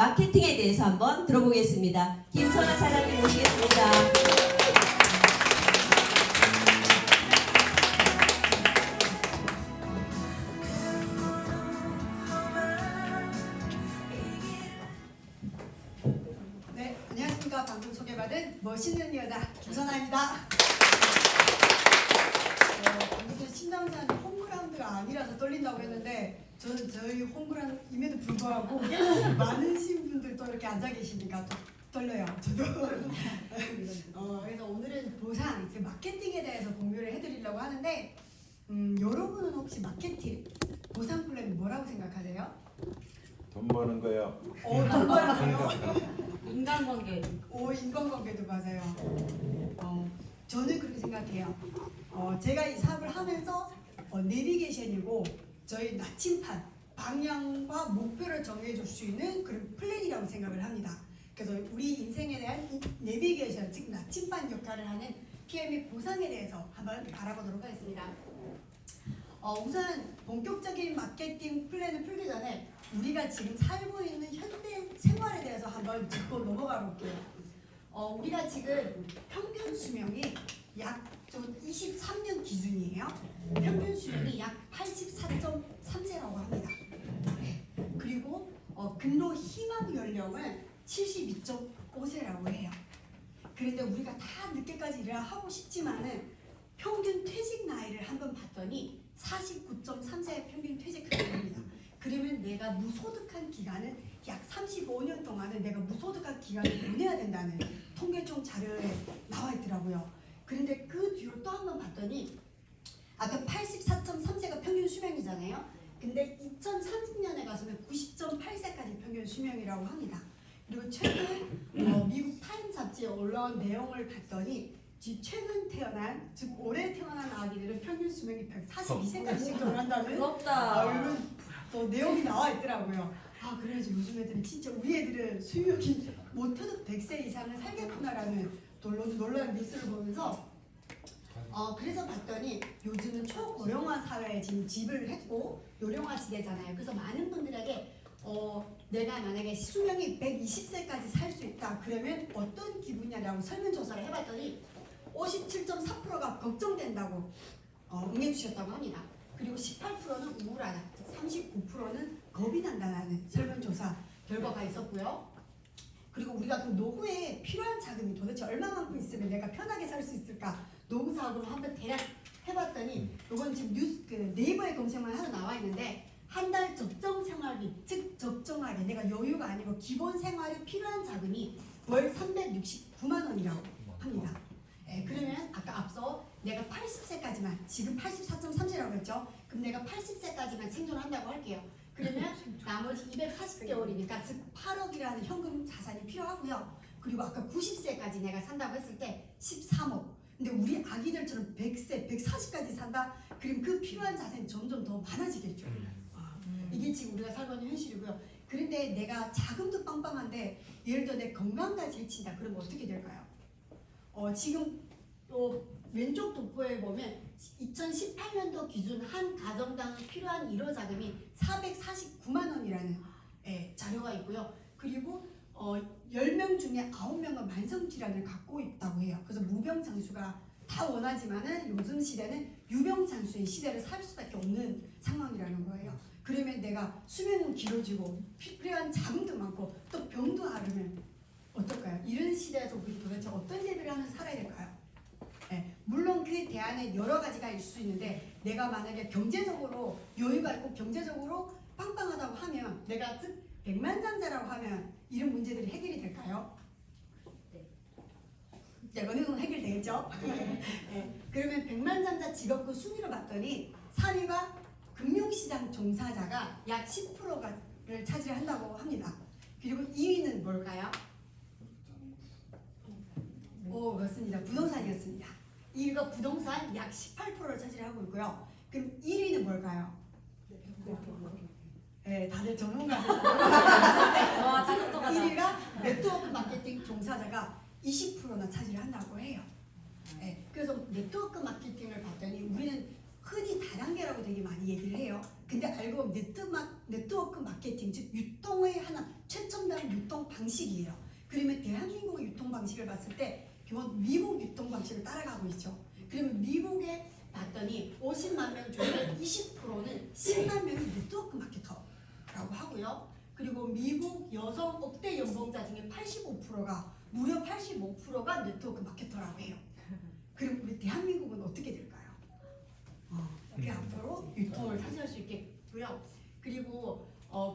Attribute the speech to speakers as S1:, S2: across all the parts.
S1: 마케팅에 대해서 한번 들어보겠습니다. 김선아 사장님 모시겠습니다.
S2: 네, 안녕하십니까. 방금 소개받은 멋있는 여자 김선아입니다. 방금 전 심장사는 홈그라운드가 아니라서 떨린다고 했는데 저는 저희 홈그라운드임에도 불구하고 많으신 분들 또 이렇게 앉아 계시니까 또 떨려요. 저도. 그래서 오늘은 보상, 이제 마케팅에 대해서 공유를 해드리려고 하는데 여러분은 혹시 마케팅, 보상 플랜 뭐라고 생각하세요?
S3: 돈 버는 거요.
S2: 돈 버는 거요?
S4: 인간관계.
S2: 인간관계도 맞아요. 저는 그렇게 생각해요. 제가 이 사업을 하면서 내비게이션이고 저희 나침판, 방향과 목표를 정해줄 수 있는 그런 플랜이라고 생각을 합니다. 그래서 우리 인생에 대한 내비게이션, 즉 나침반 역할을 하는 PM의 보상에 대해서 한번 알아보도록 하겠습니다. 우선 본격적인 마케팅 플랜을 풀기 전에 우리가 지금 살고 있는 현대 생활에 대해서 한번 짚고 넘어가 볼게요. 우리가 지금 평균 수명이 약 23년 기준이에요. 평균 수명이 약 84.3세라고 합니다. 그리고 근로 희망 연령은 72.5세라고 해요. 그런데 우리가 다 늦게까지 일을 하고 싶지만은 평균 퇴직 나이를 한번 봤더니 49.3세 평균 퇴직하게 됩니다. 그러면 내가 무소득한 기간은 약 35년 동안은 내가 무소득한 기간을 보내야 된다는 통계청 자료에 나와 있더라고요. 그런데 그 뒤로 또 한 번 봤더니 아까 84.3세가 평균 수명이잖아요. 근데 2030년에 가서는 90.8세까지 평균 수명이라고 합니다. 그리고 최근 미국 타임 잡지에 올라온 내용을 봤더니 최근 태어난, 즉 올해 태어난 아기들은 평균 수명이 142세까지 생존한다는 이런 또 내용이 나와 있더라고요. 그래서 요즘 애들은 진짜 우리 애들은 수명이 못해도 100세 이상을 살겠구나라는 놀라운 뉴스를 보면서 그래서 봤더니 요즘은 초고령화 사회에 지금 집을 했고 요령화 시대잖아요. 그래서 많은 분들에게 내가 만약에 수명이 120세까지 살 수 있다 그러면 어떤 기분이냐라고 설문조사를 해봤더니 57.4%가 걱정된다고 응해주셨다고 합니다. 그리고 18%는 우울하다, 39%는 겁이 난다는 설문조사 결과가 있었고요. 그리고 우리가 그 노후에 필요한 자금이 도대체 얼마만큼 있으면 내가 편하게 살 수 있을까 노후 자금을 한번 대략 해봤더니 이건 지금 네이버에 검색만 하러 나와 있는데 한 달 적정 생활비, 즉 적정하게 내가 여유가 아니고 기본 생활에 필요한 자금이 월 369만 원이라고 합니다. 그러면 아까 앞서 내가 80세까지만, 지금 84.3세라고 했죠. 그럼 내가 80세까지만 생존한다고 할게요. 그러면 나머지 240개월이니까 즉 8억이라는 현금 자산이 필요하고요. 그리고 아까 90세까지 내가 산다고 했을 때 13억. 근데 우리 아기들처럼 100세, 140까지 산다? 그럼 그 필요한 자산이 점점 더 많아지겠죠. 이게 지금 우리가 살고 있는 현실이고요. 그런데 내가 자금도 빵빵한데 예를 들어 내 건강까지 해친다. 그러면 어떻게 될까요? 지금 또 왼쪽 도표에 보면 2018년도 기준 한 가정당 필요한 일호 자금이 449만 원이라는 자료가 있고요. 그리고 10명 중에 9명은 만성질환을 갖고 있다고 해요. 그래서 무병장수가 다 원하지만은 요즘 시대는 유병장수의 시대를 살 수밖에 없는 상황이라는 거예요. 그러면 내가 수명은 길어지고 필요한 자금도 많고 또 병도 앓으면 어떨까요? 이런 시대에서 우리 도대체 어떤 제도를 하면서 살아야 될까요? 물론 그 대안에 여러 가지가 있을 수 있는데 내가 만약에 경제적으로 여유가 있고 경제적으로 빵빵하다고 하면 내가 즉 백만장자라고 하면 이런 문제들이 해결이 될까요? 네, 어느 정도 해결되겠죠? 그러면 백만장자 직업군 순위로 봤더니 3위가 금융시장 종사자가 약 10%를 차지한다고 합니다. 그리고 2위는 뭘까요? 맞습니다. 부동산이었습니다. 2위가 부동산 약 18%를 차지하고 있고요. 그럼 1위는 뭘까요? 다들 전문가들. 1위가 네트워크 마케팅 종사자가 20%나 차지한다고 해요. 그래서 네트워크 마케팅을 봤더니 우리는 흔히 다단계라고 되게 많이 얘기를 해요. 근데 알고 보면 네트워크 마케팅, 즉 유통의 하나, 최첨단 방식이에요. 그러면 대한민국의 유통 방식을 봤을 때 기본 미국 유통 방식을 따라가고 있죠. 그러면 미국에 봤더니 50만 명 중에 20%는 10만 명이 네트워크 마케터라고 하고요. 그리고 미국 여성 억대 연봉자 중에 85%가 무려 85%가 네트워크 마케터라고 해요. 그럼 우리 대한민국은 어떻게 될까요? 그 앞으로 유통을 차지할 수 있겠고요. 그리고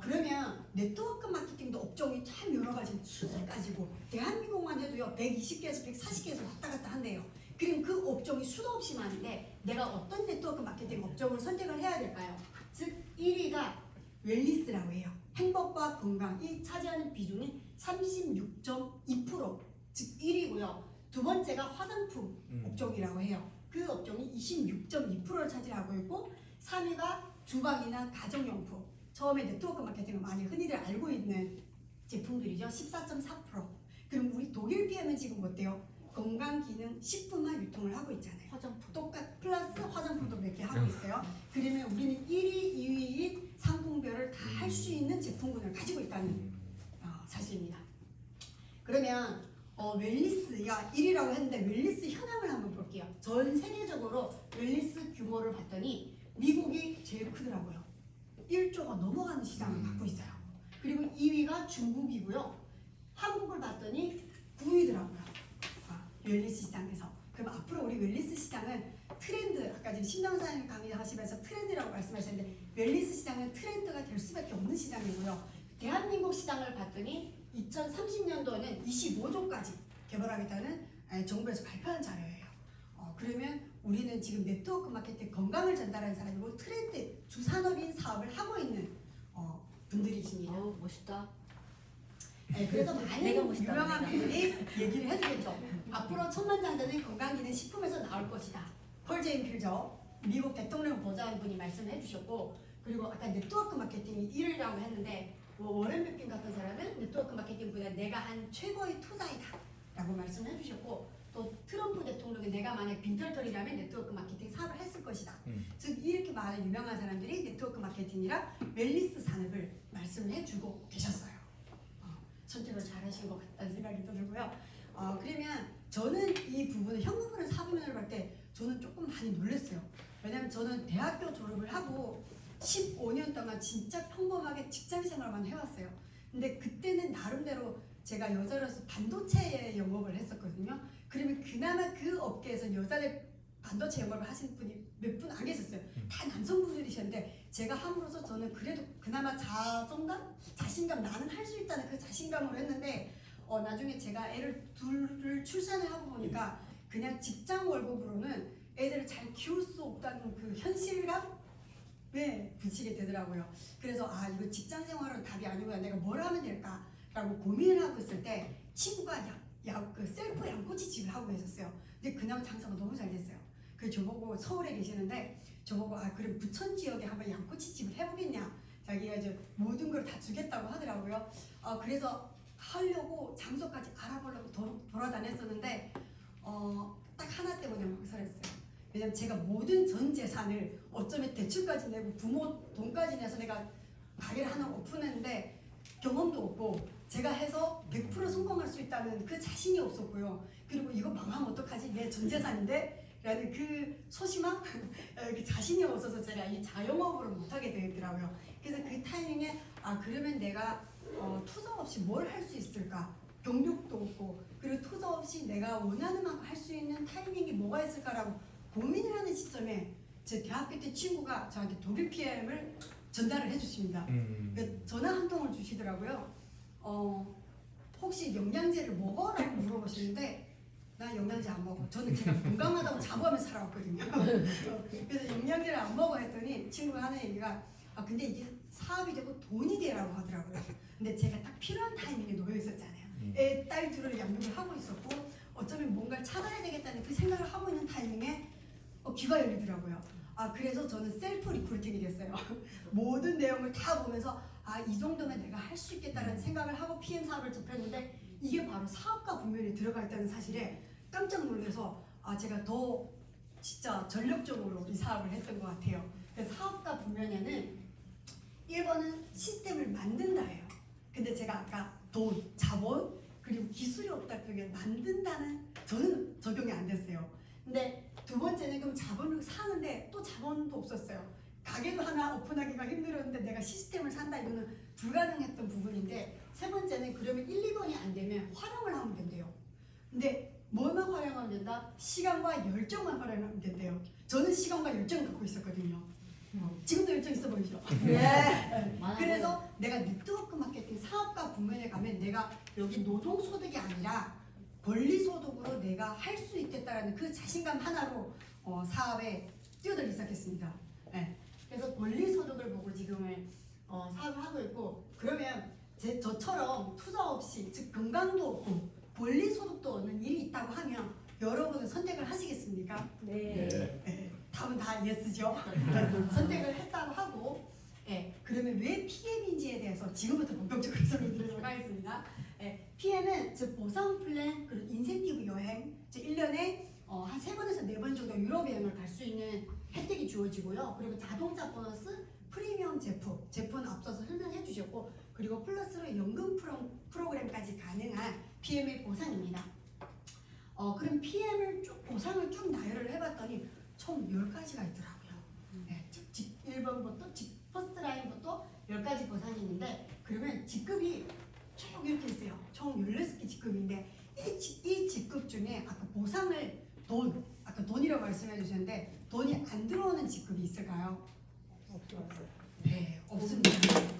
S2: 그러면 네트워크 마케팅도 업종이 참 여러 가지 수까지고 대한민국만 해도요 120개에서 140개에서 왔다 갔다 한대요. 그럼 그 업종이 수도 없이 많은데 내가 어떤 네트워크 마케팅 업종을 선택을 해야 될까요? 즉 1위가 웰니스라고 해요. 행복과 건강이 차지하는 비중이 36.2%, 즉 1위고요. 두 번째가 화장품 업종이라고 해요. 그 업종이 26.2%를 차지하고 있고 3위가 주방이나 가정용품. 처음에 네트워크 마케팅을 많이 흔히들 알고 있는 제품들이죠. 14.4%. 그럼 우리 독일 PM은 지금 어때요? 건강기능 식품만 유통을 하고 있잖아요.
S4: 화장품.
S2: 똑같 플러스 화장품도 몇 개 하고 있어요. 그러면 우리는 1위, 2위인 상품별을 다 할 수 있는 제품군을 가지고 있다는 사실입니다. 그러면 웰니스가 1위라고 했는데 웰니스 현황을 한번 볼게요. 전 세계적으로 웰니스 규모를 봤더니 미국이 제일 크더라고요. 1조가 넘어가는 시장을 갖고 있어요. 그리고 2위가 중국이고요. 한국을 봤더니 9위더라고요. 웰니스 시장에서. 그럼 앞으로 우리 웰니스 시장은 트렌드, 아까 지금 신정사님 강의하시면서 트렌드라고 말씀하셨는데 웰니스 시장은 트렌드가 될 수밖에 없는 시장이고요. 대한민국 시장을 봤더니 2030년도에는 25조까지 개발하겠다는 정부에서 발표한 자료예요. 그러면 우리는 지금 네트워크 마케팅 건강을 전달하는 사람이고 트렌드 주산업인 사업을 하고 있는 분들이십니다.
S4: 멋있다.
S2: 그래서 많은
S4: 내가 멋있다,
S2: 유명한
S4: 내가.
S2: 분들이 얘기를 해주겠죠. 앞으로 천만장자는 건강기능 식품에서 나올 것이다. 폴 제인 필저 미국 대통령 보좌관 분이 말씀을 해주셨고, 그리고 아까 네트워크 마케팅이 1위라고 했는데 워렌 버핏 같은 사람은 네트워크 마케팅보다 내가 한 최고의 투자이다 라고 말씀을 해주셨고, 또 트럼프 대통령이 내가 만약 빈털털이라면 네트워크 마케팅 사업을 했을 것이다. 즉 이렇게 많은 유명한 사람들이 네트워크 마케팅이랑 웰니스 산업을 말씀을 해주고 계셨어요. 선택을 잘하신 것 같다는 생각이 들고요. 그러면 저는 이 부분을 현금으로 사분면을 볼 때 저는 조금 많이 놀랐어요. 왜냐면 저는 대학교 졸업을 하고 15년 동안 진짜 평범하게 직장 생활만 해왔어요. 근데 그때는 나름대로 제가 여자로서 반도체 영업을 했었거든요. 그러면 그나마 그 업계에서 여자들 반도체 영업을 하시는 분이 몇 분 안 계셨어요. 다 남성분들이셨는데 제가 함으로써 저는 그래도 그나마 자신감 나는 할 수 있다는 그 자신감으로 했는데 나중에 제가 애를 둘을 출산을 하고 보니까 그냥 직장 월급으로는 애들을 잘 키울 수 없다는 그 현실감에 부딪히게 되더라고요. 그래서 이거 직장 생활은 답이 아니고 내가 뭘 하면 될까라고 고민을 하고 있을 때 친구가 그 셀프 양꼬치 집을 하고 계셨어요. 근데 그냥 장사가 너무 잘 됐어요. 그래서 저보고 서울에 계시는데 저보고 그럼 부천 지역에 한번 양꼬치 집을 해보겠냐. 자기가 이제 모든 걸 다 주겠다고 하더라고요. 그래서 하려고 장소까지 알아보려고 돌아다녔었는데 딱 하나 때문에 망설였어요. 왜냐면 제가 모든 전 재산을 어쩌면 대출까지 내고 부모 돈까지 내서 내가 가게를 하나 오픈했는데 경험도 없고 제가 해서 100% 성공할 수 있다는 그 자신이 없었고요. 그리고 이거 망하면 어떡하지? 내 전 재산인데? 라는 그 소심함? 그 자신이 없어서 제가 이 자영업으로 못하게 되더라고요. 그래서 그 타이밍에 그러면 내가 투자 없이 뭘 할 수 있을까? 경력도 없고 그리고 투자 없이 내가 원하는 만큼 할 수 있는 타이밍이 뭐가 있을까라고 고민을 하는 시점에 제 대학교 때 친구가 저한테 독일 PM을 전달을 해주십니다. 그러니까 전화 한 통을 주시더라고요. 혹시 영양제를 먹어라고 물어보시는데 나 영양제 안 먹어. 저는 제가 건강하다고 자부하면서 살아왔거든요. 그래서 영양제를 안 먹어 했더니 친구가 하는 얘기가 근데 이게 사업이 되고 돈이 되라고 하더라고요. 근데 제가 딱 필요한 타이밍에 놓여 있었잖아요. 애, 딸 둘을 양육을 하고 있었고 어쩌면 뭔가를 찾아야 되겠다는 그 생각을 하고 있는 타이밍에 귀가 열리더라고요. 그래서 저는 셀프 리크루팅이 됐어요. 모든 내용을 다 보면서 이 정도면 내가 할 수 있겠다는 생각을 하고 PM 사업을 접했는데 이게 바로 사업가 분면에 들어가 있다는 사실에 깜짝 놀라서 제가 더 진짜 전력적으로 이 사업을 했던 것 같아요. 그래서 사업가 분면에는 1번은 시스템을 만든다예요. 근데 제가 아까 돈, 자본, 그리고 기술이 없다 그게 만든다는 저는 적용이 안 됐어요. 근데 두 번째는 그럼 자본을 사는데 또 자본도 없었어요. 가게도 하나 오픈하기가 힘들었는데 내가 시스템을 산다 이거는 불가능했던 부분인데 세 번째는 그러면 1, 2번이 안 되면 활용을 하면 된대요. 근데 뭐만 활용하면 된다? 시간과 열정만 활용하면 된대요. 저는 시간과 열정을 갖고 있었거든요. 지금도 열정 있어 보이죠? 네. 그래서 내가 네트워크 마케팅 사업가 부문에 가면 내가 여기 노동소득이 아니라 권리소득으로 내가 할 수 있겠다라는 그 자신감 하나로 사업에 뛰어들기 시작했습니다. 네. 그래서 권리소득을 보고 지금을 사업을 하고 있고 그러면 저처럼 투자 없이 즉 건강도 없고 권리소득도 얻는 일이 있다고 하면 여러분은 선택을 하시겠습니까?
S1: 네.
S2: 네. 답은 다 예스죠. 선택을 했다고 하고 그러면 왜 PM인지에 대해서 지금부터 본격적으로 설명드리도록 하겠습니다. PM은 즉 보상 플랜 그리고 인센티브 여행 즉 1년에 한 3번에서 4번 정도 유럽 여행을 갈 수 있는 혜택이 주어지고요. 그리고 자동차 보너스 프리미엄 제품 앞서서 설명해 주셨고 그리고 플러스로 연금 프로그램까지 가능한 PM의 보상입니다. 그럼 PM을 보상을 쭉 나열을 해봤더니 총 10가지가 있더라고요. 즉 1번부터 퍼스트 라인부터 10가지 보상이 있는데 그러면 직급이 총 이렇게 있어요. 총 16개 직급인데 이 직급 중에 아까 보상을 아까 돈이라고 말씀해 주셨는데 돈이 안 들어오는 직급이 있을까요? 네, 없습니다.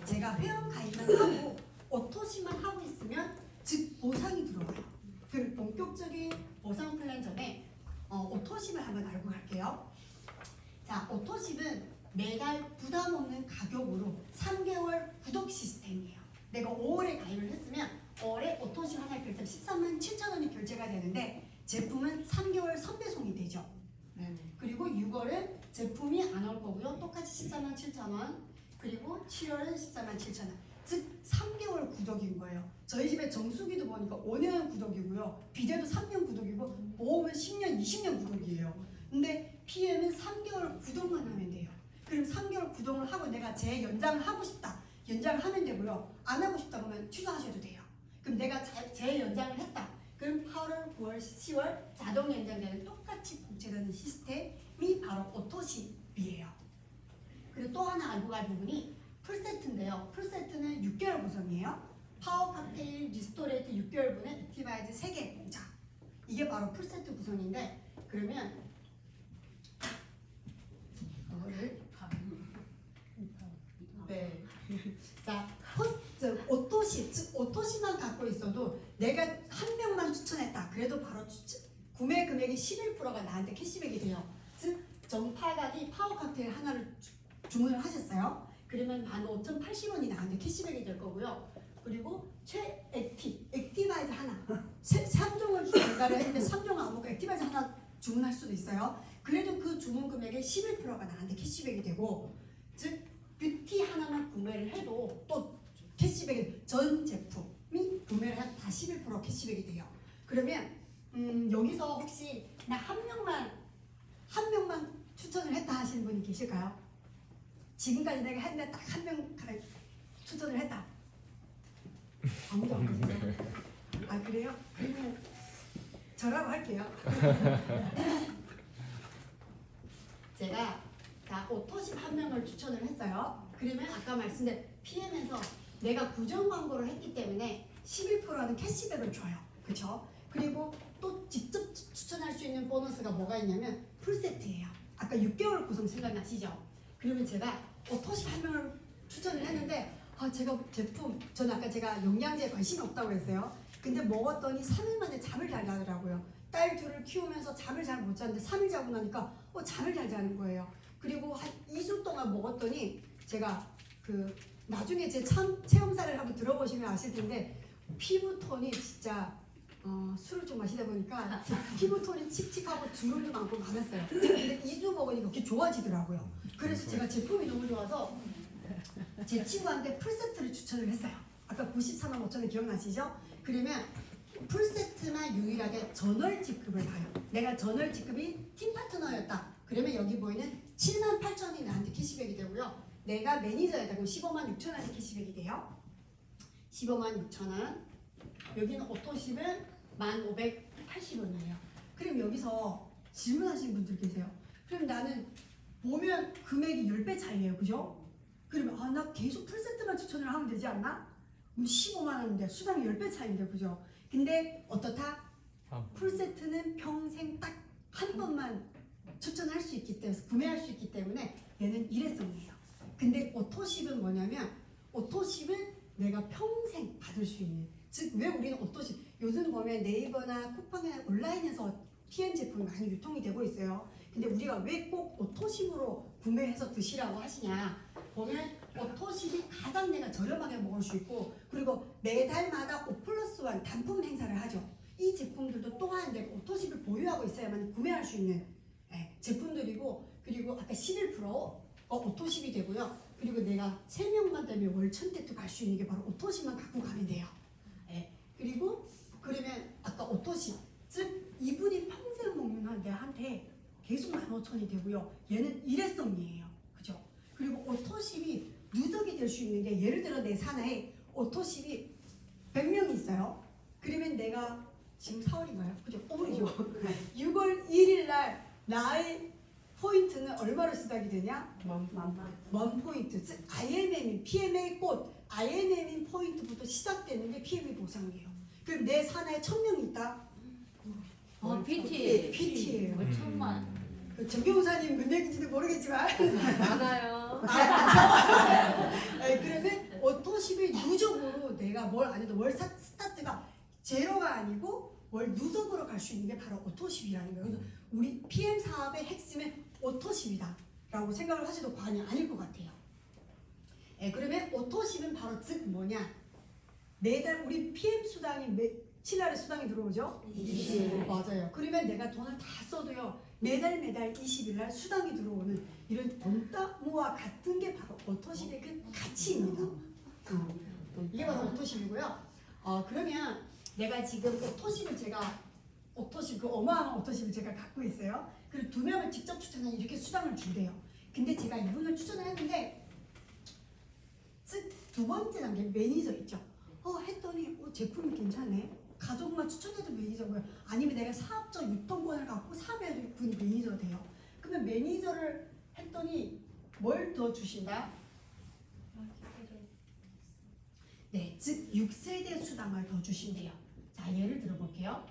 S2: 제가 회원 가입만 하고 오토시만 하고 있으면 즉 보상이 들어와요. 그럼 본격적인 보상 플랜 전에 오토십을 한번 알고 갈게요. 자, 오토십은 매달 부담 없는 가격으로 3개월 구독 시스템이에요. 내가 5월에 가입을 했으면 5월에 오토십 하나 결제하면 13만 7천 원이 결제가 되는데 제품은 3개월 선배송이 되죠. 그리고 6월은 제품이 안 올 거고요. 똑같이 14만 7천 원. 그리고 7월은 14만 7천 원. 즉 3개월 구독인 거예요. 저희 집에 정수기도 보니까 5년 구독이고요. 비데도 3년 구독이고 보험은 10년, 20년 구독이에요. 근데 PM은 3개월 구독만 하면 돼요. 그럼 3개월 구독을 하고 내가 재연장을 하고 싶다. 연장을 하면 되고요. 안 하고 싶다 그러면 취소하셔도 돼요. 그럼 내가 재연장을 했다. 그럼 8월, 9월, 10월 자동 연장되는 똑같이 공제되는 시스템이 바로 오토십이에요. 그리고 또 하나 알고 갈 부분이 풀세트인데요. 풀세트는 6개월 구성이에요. 파워 칵테일, 리스토레이트 6개월분에 액티바이즈 3개 공짜. 이게 바로 풀세트 구성인데 그러면 이거를 네. 자, 퍼스트 오토시 즉 오토시만 갖고 있어도 내가 한 명만 추천했다. 그래도 바로 구매 금액이 11%가 나한테 캐시백이 돼요. 즉 정팔각이 파워 칵테일 하나를 주문을 하셨어요. 그러면 15,080원이 나한테 캐시백이 될 거고요. 그리고 액티바이즈 하나 3종을 전가를 했는데 3종 안 먹고 액티바이즈 하나 주문할 수도 있어요. 그래도 그 주문 금액의 11%가 나한테 캐시백이 되고 즉 뷰티 하나만 구매를 해도 또 캐시백이 전 제품이 구매를 해도 다 11% 캐시백이 돼요. 그러면 여기서 혹시 나 한 명만 추천을 했다 하시는 분이 계실까요? 지금까지 내가 했는데 딱 한 명 추천을 했다. 아무도 안 계세요? 아 그래요? 그러면 저라고 할게요. 제가 오토십 한 명을 추천을 했어요. 그러면 아까 말씀드린 PM에서 내가 구정 광고를 했기 때문에 11%는 캐시백을 줘요. 그렇죠? 그리고 또 직접 추천할 수 있는 보너스가 뭐가 있냐면 풀세트예요. 아까 6개월 구성 생각나시죠? 그러면 제가 오토십 한 명을 추천을 했는데 제가 저는 아까 제가 영양제에 관심이 없다고 했어요. 근데 먹었더니 3일 만에 잠을 잘 자더라고요. 딸 둘을 키우면서 잠을 잘 못 자는데 3일 자고 나니까 잠을 잘 자는 거예요. 그리고 한 2주 동안 먹었더니 제가 나중에 제 체험사를 한번 들어보시면 아실 텐데 피부톤이 진짜 술을 좀 마시다 보니까 피부톤이 칙칙하고 주름도 많고 많았어요. 근데 2주 먹으니까 그게 좋아지더라고요. 그래서 제가 제품이 너무 좋아서 제 친구한테 풀세트를 추천을 했어요. 아까 94만 5천 원 기억나시죠? 그러면 풀세트만 유일하게 전월 직급을 봐요. 내가 전월 직급이 팀 파트너였다. 그러면 여기 보이는 7만 8천 원이 나한테 캐시백이 되고요. 내가 매니저였다. 그럼 15만 6천 원이 캐시백이 돼요. 15만 6천 원. 여기는 오토십은 1,580원이에요. 그럼 여기서 질문하시는 분들 계세요. 그럼 나는 보면 금액이 10배 차이예요. 그죠? 그러면 아, 나 계속 풀세트만 추천을 하면 되지 않나? 15만 원인데 수당이 10배 차이인데 그죠? 근데 어떻다? 풀세트는 평생 딱 한 번만 추천할 수 있기 때문에 구매할 수 있기 때문에 얘는 일회성이에요. 근데 오토십은 뭐냐면 오토십은 내가 평생 받을 수 있는, 즉 왜 우리는 오토십, 요즘 보면 네이버나 쿠팡이나 온라인에서 PM 제품이 많이 유통이 되고 있어요. 근데 우리가 왜 꼭 오토십으로 구매해서 드시라고 하시냐 보면 오토십이 가장 내가 저렴하게 먹을 수 있고, 그리고 매달마다 5+1 단품 행사를 하죠. 이 제품들도 또한 내가 오토십을 보유하고 있어야만 구매할 수 있는 제품들이고, 그리고 아까 11% 오토십이 되고요. 그리고 내가 3명만 되면 월 1,000대도 갈 수 있는 게 바로 오토십만 갖고 가면 돼요. 그리고 그러면 아까 오토십, 즉 이분이 평생 먹는 한 내한테 계속 15,000이 되고요. 얘는 일회성이에요. 그죠? 그리고 오토십이 누적이 될 수 있는 게, 예를 들어 내 산하에 오토십이 100명이 있어요. 그러면 내가 지금 4월인가요? 그죠? 5월이죠. 6월 1일 날 나의 포인트는 얼마로 시작이 되냐? 1 포인트. 즉 IMM인 PMA 꽃 IMM인 포인트부터 시작되는 게 PMA 보상이에요. 그럼 내 산하에 1,000명이 있다?
S4: PT.
S2: PT예요.
S4: 5천만.
S2: 정경사님 몇 명인지도 모르겠지만
S4: 많아요.
S2: 그러면 오토십의 누적으로 내가 뭘 안 해도 월 스타트가 제로가 아니고 월 누적으로 갈 수 있는 게 바로 오토십이라는 거예요. 그래서 우리 PM 사업의 핵심은 오토십이다 라고 생각을 하셔도 과언이 아닐 것 같아요. 그러면 오토십은 바로 즉 뭐냐, 매달 우리 PM 수당이 며칠 날에 수당이 들어오죠?
S4: 20일.
S2: 맞아요. 그러면 내가 돈을 다 써도요, 매달 20일 날 수당이 들어오는 이런 돈다무와 같은 게 바로 오토십의 그 가치입니다. 이게 바로 오토십이고요. 그러면 내가 지금 오토십을 오토십, 그 어마어마한 오토십을 제가 갖고 있어요. 그리고 2명을 직접 추천하면 이렇게 수당을 준대요. 근데 제가 이분을 추천을 했는데, 즉 두 번째 단계 매니저 있죠. 했더니 제품이 괜찮네. 가족만 추천해도 매니저고요. 아니면 내가 사업적 유통권을 갖고 사업해야 될 분이 매니저 돼요. 그러면 매니저를 했더니 뭘 더 주신다? 네, 즉 6세대 수당을 더 주신대요. 자, 예를 들어볼게요.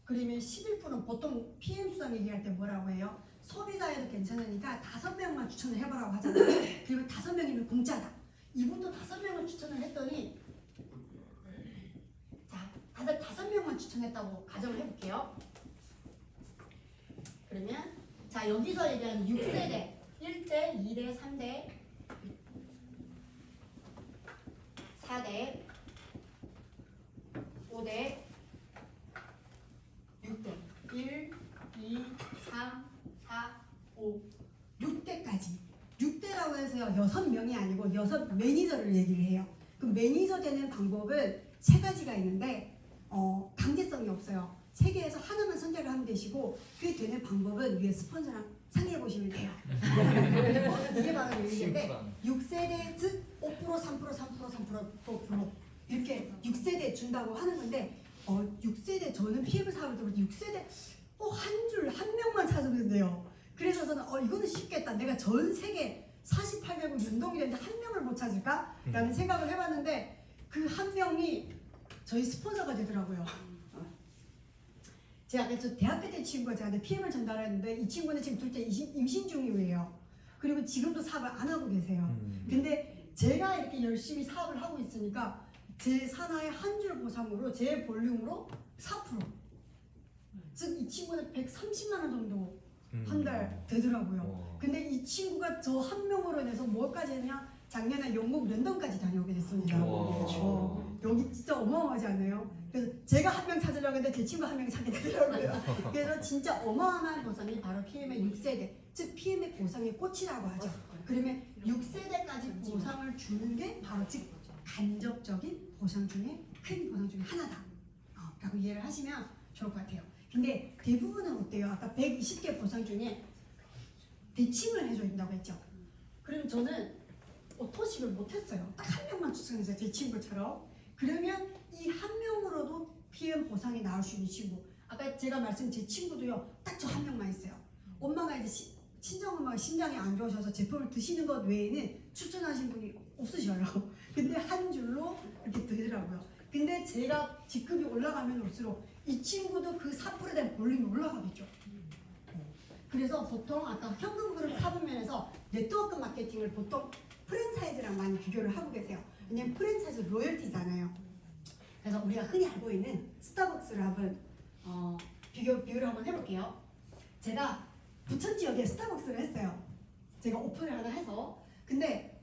S2: 그러면 11%는 보통 PM 수당 얘기할 때 뭐라고 해요? 소비자에도 괜찮으니까 5명만 추천을 해보라고 하잖아요. 그러면 5명이면 공짜다. 이분도 5명을 추천을 했더니, 자, 다들 5명만 추천했다고 가정을 해볼게요. 그러면 자, 여기서 얘기하는 6세대 1대, 2대, 3대, 4대, 5대, 6대, 1, 2, 3, 4, 5, 6대까지. 6대라고 해서요, 6명이 아니고 6 매니저를 얘기를 해요. 그 매니저 되는 방법은 3가지가 있는데 강제성이 없어요. 3개에서 하나만 선택을 하면 되시고, 그게 되는 방법은 위에 스폰서랑 상의해 보시면 돼요. 이게 바로 얘기인데, 6세대 즉 5%, 3%, 3% 이렇게 6세대 준다고 하는 건데, 6세대 저는 PM 사업을 들어도 6세대 한 명만 찾으면 돼요. 그래서 저는 이거는 쉽겠다. 내가 전 세계 48개국 연동이 되는데 한 명을 못 찾을까? 라는 생각을 해봤는데, 그 한 명이 저희 스폰서가 되더라고요. 제가 아까 저 대학교 때 친구가 저한테 PM을 전달했는데, 이 친구는 지금 둘째 임신 중이에요. 그리고 지금도 사업을 안 하고 계세요. 근데 제가 이렇게 열심히 사업을 하고 있으니까 제 산하의 한 줄 보상으로 제 볼륨으로 4%. 즉 이 친구는 130만 원 정도 한 달 되더라고요. 근데 이 친구가 저 한 명으로 인해서 뭐까지 했냐? 작년에 영국 런던까지 다녀오게 됐습니다. 여기 진짜 어마어마하지 않나요? 그래서 제가 한 명 찾으려고 했는데 제 친구 한 명이 찾게 되더라고요. 그래서 진짜 어마어마한 보상이 바로 PM의 6세대, 즉 PM의 보상의 꽃이라고 하죠. 그러면 6세대까지 보상을 주는 게 바로 즉 간접적인 보상 중에 큰 보상 중에 하나다 라고 이해를 하시면 좋을 것 같아요. 근데 대부분은 어때요? 아까 120개 보상 중에 대칭을 해줘야 된다고 했죠. 그럼 저는 오토십을 못했어요. 딱 한 명만 추천했어요. 제 친구처럼. 그러면 이 한 명으로도 PM 보상이 나올 수 있는 친구. 아까 제가 말씀 제 친구도요. 딱 저 한 명만 있어요. 엄마가 이제 친정엄마가 심장이 안 좋으셔서 제품을 드시는 것 외에는 추천하신 분이 없으셔요. 근데 한 줄로 이렇게 되더라고요. 근데 제가 직급이 올라가면 올수록 이 친구도 그 4%에 대한 볼륨이 올라가겠죠. 그래서 보통 아까 현금 그룹 사분 면에서 네트워크 마케팅을 보통 프랜차이즈랑 많이 비교를 하고 계세요. 왜냐면 프랜차이즈 로열티잖아요. 그래서 우리가 흔히 알고 있는 스타벅스를 한번 비교를 한번 해볼게요. 제가 부천 지역에 스타벅스를 했어요. 제가 오픈을 하나 해서 근데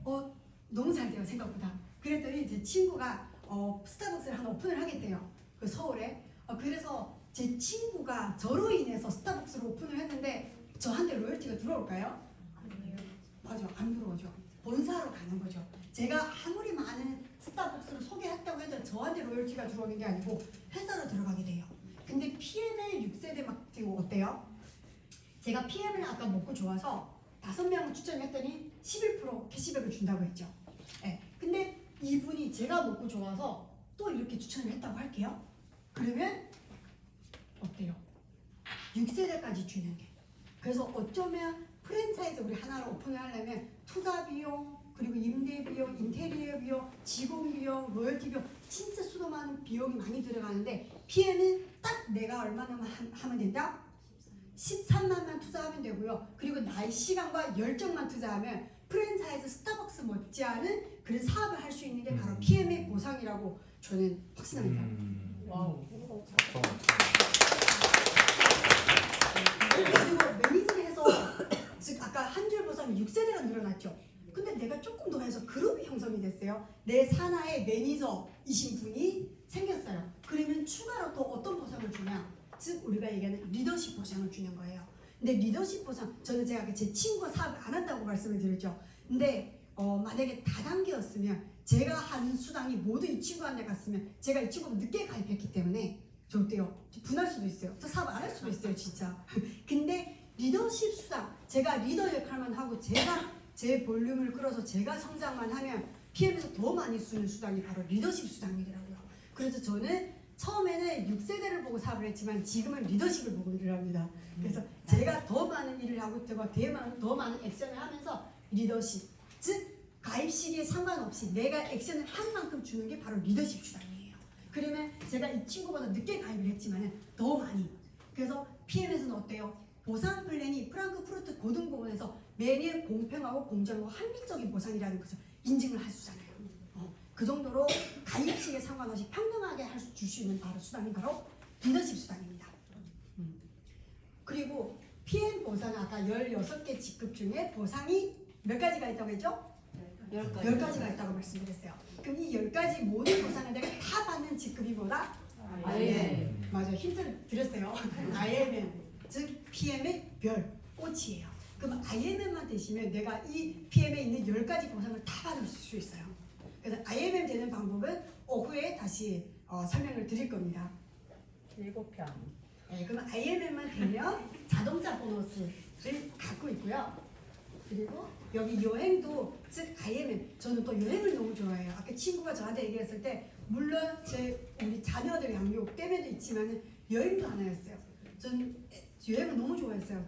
S2: 너무 잘 돼요 생각보다. 그랬더니 제 친구가 스타벅스를 하나 오픈을 하겠대요. 그 서울에. 그래서 제 친구가 저로 인해서 스타벅스를 오픈을 했는데 저한테 로열티가 들어올까요? 맞아, 안 들어오죠. 본사로 가는 거죠. 제가 아무리 많은 스타벅스를 소개했다고 해도 저한테 로열티가 들어오는 게 아니고 회사로 들어가게 돼요. 근데 PM의 6세대 마케팅 어때요? 제가 PM을 아까 먹고 좋아서 5명을 추천했더니 11% 캐시백을 준다고 했죠. 네. 근데 이분이 제가 먹고 좋아서 또 이렇게 추천을 했다고 할게요. 그러면 어때요? 6세대까지 주는 게. 그래서 어쩌면 프랜차이즈 우리 하나를 오픈을 하려면 투자 비용, 그리고 임대 비용, 인테리어 비용, 직원 비용, 로열티 비용 진짜 수도 많은 비용이 많이 들어가는데 PM은 딱 내가 얼마나 하면 된다? 13만만 투자하면 되고요. 그리고 나의 시간과 열정만 투자하면 프랜차이즈 스타벅스 못지않은 그런 사업을 할 수 있는 게 바로 PM의 보상이라고 저는 확신합니다.
S4: 와우.
S2: 그리고 매니저를 해서 즉 아까 한 줄 보상이 6세대가 늘어났죠. 근데 내가 조금 더 해서 그룹이 형성이 됐어요. 내 산하에 매니저이신 분이 생겼어요. 그러면 추가로 또 어떤 보상을 주냐? 즉 우리가 얘기하는 리더십 보상을 주는 거예요. 근데 리더십 보상 저는 제가 제 친구가 사업을 안 한다고 말씀을 드렸죠. 근데 만약에 다단계였으면 제가 하는 수당이 모두 이 친구한테 갔으면 제가 이 친구가 늦게 가입했기 때문에 저 어때요? 분할 수도 있어요. 저 사업 안 할 수도 있어요 진짜. 근데 리더십 수당 제가 리더 역할만 하고 제가 제 볼륨을 끌어서 제가 성장만 하면 PM에서 더 많이 쓰는 수당이 바로 리더십 수당이더라고요. 그래서 저는 처음에는 6세대를 보고 사업을 했지만 지금은 리더십을 보고 일을 합니다. 그래서 제가 더 많은 일을 하고 더 많은 액션을 하면서 리더십, 즉 가입 시기에 상관없이 내가 액션을 한 만큼 주는 게 바로 리더십 수당이에요. 그러면 제가 이 친구보다 늦게 가입을 했지만 더 많이. 그래서 PM에서는 어때요? 보상 플랜이 프랑크푸르트 고등법원에서 매년 공평하고 공정하고 합리적인 보상이라는 것을 인증을 할 수잖아요. 그 정도로 가입 시기에 상관없이 평등하게 줄 수 있는 바로 수당이 바로 리더십 수당입니다. 그리고 PM 보상은 아까 16개 직급 중에 보상이 몇 가지가 있다고 했죠? 10가지가 있다고 말씀드렸어요. 그럼 이 10가지 모든 보상을 내가 다 받는 직급이 뭐다?
S4: IM.
S2: 맞아요. 힌트를 드렸어요. IMM, 즉 PM의 별, 꽃이에요. 그럼 IMM만 되시면 내가 이 PM에 있는 10가지 보상을 다 받을 수 있어요. 그래서 IMM 되는 방법은 오후에 다시 설명을 드릴 겁니다.
S4: 7편.
S2: 네, 그럼 IMM만 되면 자동차 보너스를 갖고 있고요. 그리고 여기 여행도 즉 IMM 저는 또 여행을 너무 좋아해요. 아까 친구가 저한테 얘기했을 때 물론 우리 자녀들 양육 때문에도 있지만 여행도 하나였어요. 저는 여행을 너무 좋아했어요.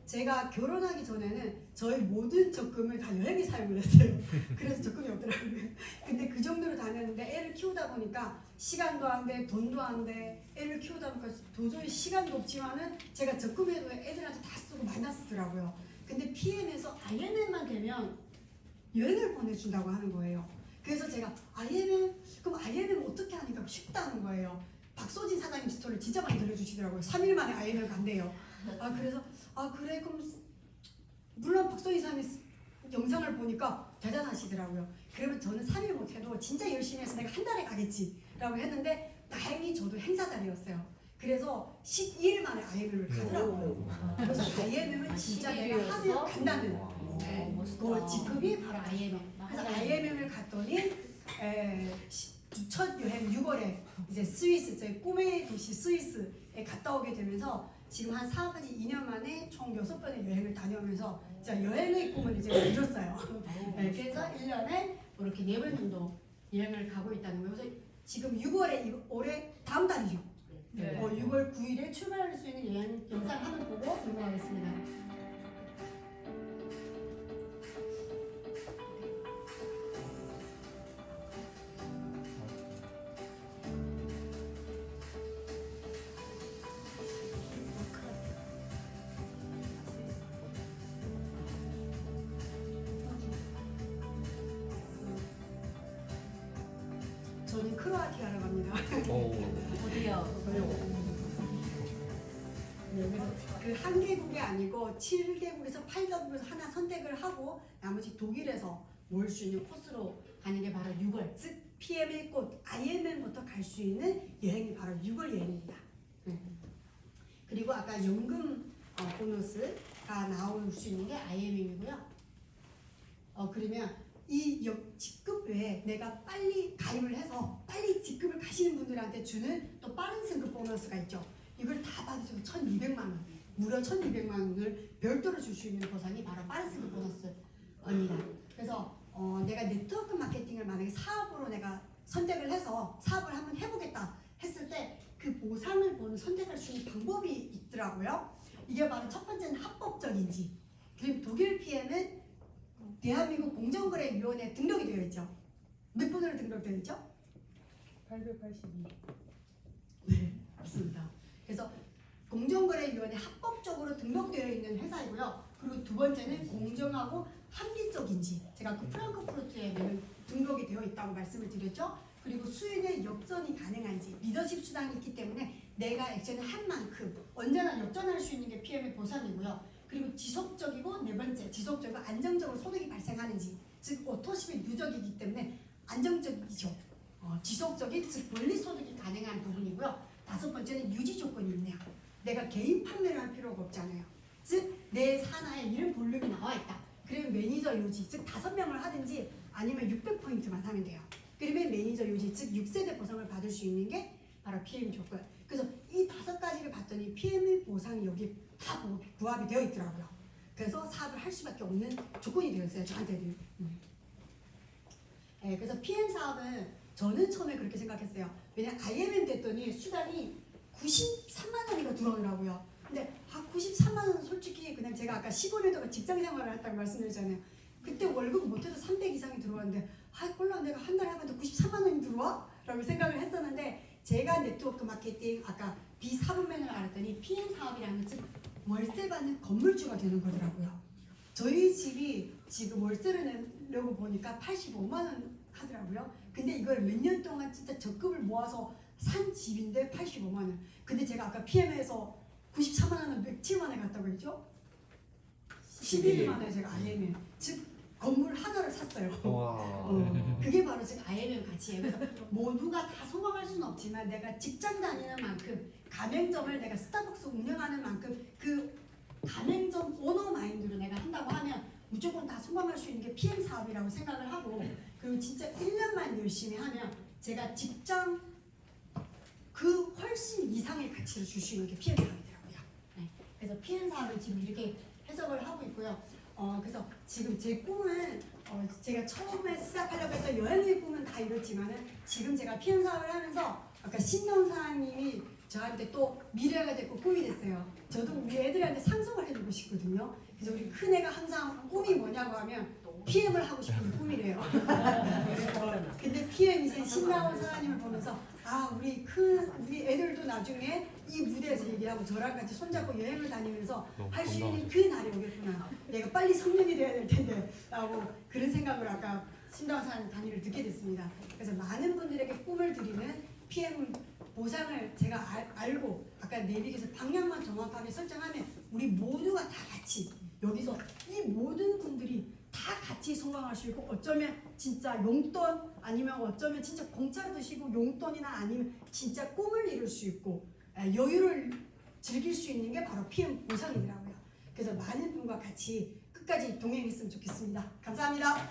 S2: 제가 결혼하기 전에는 저희 모든 적금을 다 여행에 사용을 했어요. 그래서 적금이 없더라고요. 근데 그 정도로 다녔는데 애를 키우다 보니까 시간도 안 돼, 돈도 안 돼. 애를 키우다 보니까 도저히 시간도 없지만은 제가 적금해도 애들한테 다 쓰고 마이너스더라고요. 근데 PM에서 IMM만 되면 여행을 보내준다고 하는 거예요. 그래서 제가 그럼 IMM 어떻게 하니까 쉽다는 거예요. 박소진 사장님 스토리를 진짜 많이 들려주시더라고요. 3일 만에 IMM 간대요. 그래서 그래 그럼 물론 박소진 사장님 영상을 보니까 대단하시더라고요. 그러면 저는 3일 못해도 진짜 열심히 해서 내가 한 달에 가겠지라고 했는데 다행히 저도 행사달이었어요. 그래서 12일 만에 IMM을 가더라고요. 그래서 IMM은 진짜 내가 하면 간다는 그 직급이 바로 IMM. 그래서 IMM을 갔더니 첫 여행 6월에 이제 스위스, 제 꿈의 도시 스위스에 갔다 오게 되면서 지금 한 사업까지 2년 만에 총 6번의 여행을 다녀오면서 진짜 여행의 꿈을 이제 이뤘어요. 그래서 1년에 이렇게 4번 정도 여행을 가고 있다는 거예요. 그래서 지금 6월에 올해 다음 달이죠.
S4: 네.
S2: 6월 9일에 출발할 수 있는 여행 영상 한번 보고 넘어가겠습니다. 저는 크로아티아로 갑니다.
S1: 어디요?
S2: 그 한 개국이 아니고 7개국에서 8개국에서 하나 선택을 하고 나머지 독일에서 모을 수 있는 코스로 가는 게 바로 6월, 즉 PM의 꽃 IMM부터 갈 수 있는 여행이 바로 6월 여행입니다. 그리고 아까 연금 보너스가 나올 수 있는 게 IMM이고요. 그러면 이 직급 외에 내가 빨리 가입을 해서 빨리 직급을 가시는 분들한테 주는 또 빠른 승급 보너스가 있죠. 이걸 다 받으셔서 1,200만 원, 무려 1,200만 원을 별도로 줄 수 있는 보상이 바로 빠른 승급 보너스입니다. 그래서 내가 네트워크 마케팅을 만약에 사업으로 내가 선택을 해서 사업을 한번 해보겠다 했을 때 그 보상을 보는 선택할 수 있는 방법이 있더라고요. 이게 바로 첫 번째는 합법적인지, 그리고 독일 PM은 대한민국 공정거래위원회에 등록이 되어 있죠. 몇 번으로 등록되어 있죠?
S4: 882.
S2: 네, 맞습니다. 그래서 공정거래위원회 합법적으로 등록되어 있는 회사이고요. 그리고 두 번째는 공정하고 합리적인지, 제가 그 프랑크푸르트에 등록이 되어 있다고 말씀을 드렸죠. 그리고 수익의 역전이 가능한지, 리더십 수당이 있기 때문에 내가 액션을 한 만큼 언제나 역전할 수 있는 게 PM의 보상이고요. 그리고 지속적이고, 네 번째 지속적이고 안정적으로 소득이 발생하는지, 즉 오토십의 누적이기 때문에 안정적이죠. 지속적인, 즉 원리 소득이 가능한 부분이고요. 다섯 번째는 유지 조건이 있네요. 내가 개인 판매를 할 필요가 없잖아요. 즉 내 산하에 이런 볼륨이 나와 있다. 그러면 매니저 유지, 즉 5명을 하든지 아니면 600포인트만 하면 돼요. 그러면 매니저 유지, 즉 6세대 보상을 받을 수 있는 게 바로 PM 조건. 그래서 이 5가지를 봤더니 PM의 보상이 여기 다 부합이 되어 있더라고요. 그래서 사업을 할 수밖에 없는 조건이 되었어요, 저한테는. 네, 그래서 PM 사업은 저는 처음에 그렇게 생각했어요. 왜냐면 IMM 됐더니 수당이 93만 원이가 들어오더라고요. 근데 93만 원은 솔직히 그냥 제가 아까 15년 동안 직장 생활을 했다고 말씀드렸잖아요. 그때 월급 못해도 300 이상이 들어왔는데 꼴라 내가 한 달에 하면 93만 원이 들어와? 라고 생각을 했었는데, 제가 네트워크 마케팅 아까 비사업맨을 알았더니 PM 사업이라는 즉 월세 받는 건물주가 되는 거더라고요. 저희 집이 지금 월세를 내려고 보니까 85만 원 하더라고요. 근데 이걸 몇 년 동안 진짜 적금을 모아서 산 집인데 85만 원. 근데 제가 아까 PM에서 93만 원은 107만 원에 갔다고 했죠? 11일 만에 제가 IMM, 즉 건물 하나를 샀어요. 그게 바로 지금 IMM 가치예요. 그래서 모두가 다 성공할 수는 없지만 내가 직장 다니는 만큼, 가맹점을 내가 스타벅스 운영하는 만큼 그 가맹점 오너 마인드로 내가 한다고 하면 무조건 다 성공할 수 있는 게 PM 사업이라고 생각을 하고, 그리고 진짜 1년만 열심히 하면 제가 직장 그 훨씬 이상의 가치를 줄 수 있는 게 PM 사업이더라고요. 네. 그래서 PM 사업을 지금 이렇게 해석을 하고 있고요. 그래서 지금 제 꿈은 제가 처음에 시작하려고 했던 여행의 꿈은 다 이뤘지만은 지금 제가 PM 사업을 하면서 아까 신동사님이 저한테 또 미래가 됐고 꿈이 됐어요. 저도 우리 애들한테 상속을 해주고 싶거든요. 그래서 우리 큰애가 항상 꿈이 뭐냐고 하면 PM을 하고 싶은 게 꿈이래요. 근데 PM 이제 신나온 사장님을 보면서 우리 애들도 나중에 이 무대에서 얘기하고 저랑 같이 손잡고 여행을 다니면서 할 수 있는 그 날이 오겠구나. 내가 빨리 성년이 돼야 될 텐데 라고 그런 생각을 아까 신나온 사장님 강의를 듣게 됐습니다. 그래서 많은 분들에게 꿈을 드리는 PM 보상을 제가 알고 아까 내비게이션 방향만 정확하게 설정하면 우리 모두가 다 같이 여기서 이 모든 분들이 다 같이 성공할 수 있고, 어쩌면 진짜 용돈 아니면 어쩌면 진짜 공짜로 드시고 용돈이나 아니면 진짜 꿈을 이룰 수 있고 여유를 즐길 수 있는 게 바로 PM 보상이더라고요. 그래서 많은 분과 같이 끝까지 동행했으면 좋겠습니다. 감사합니다.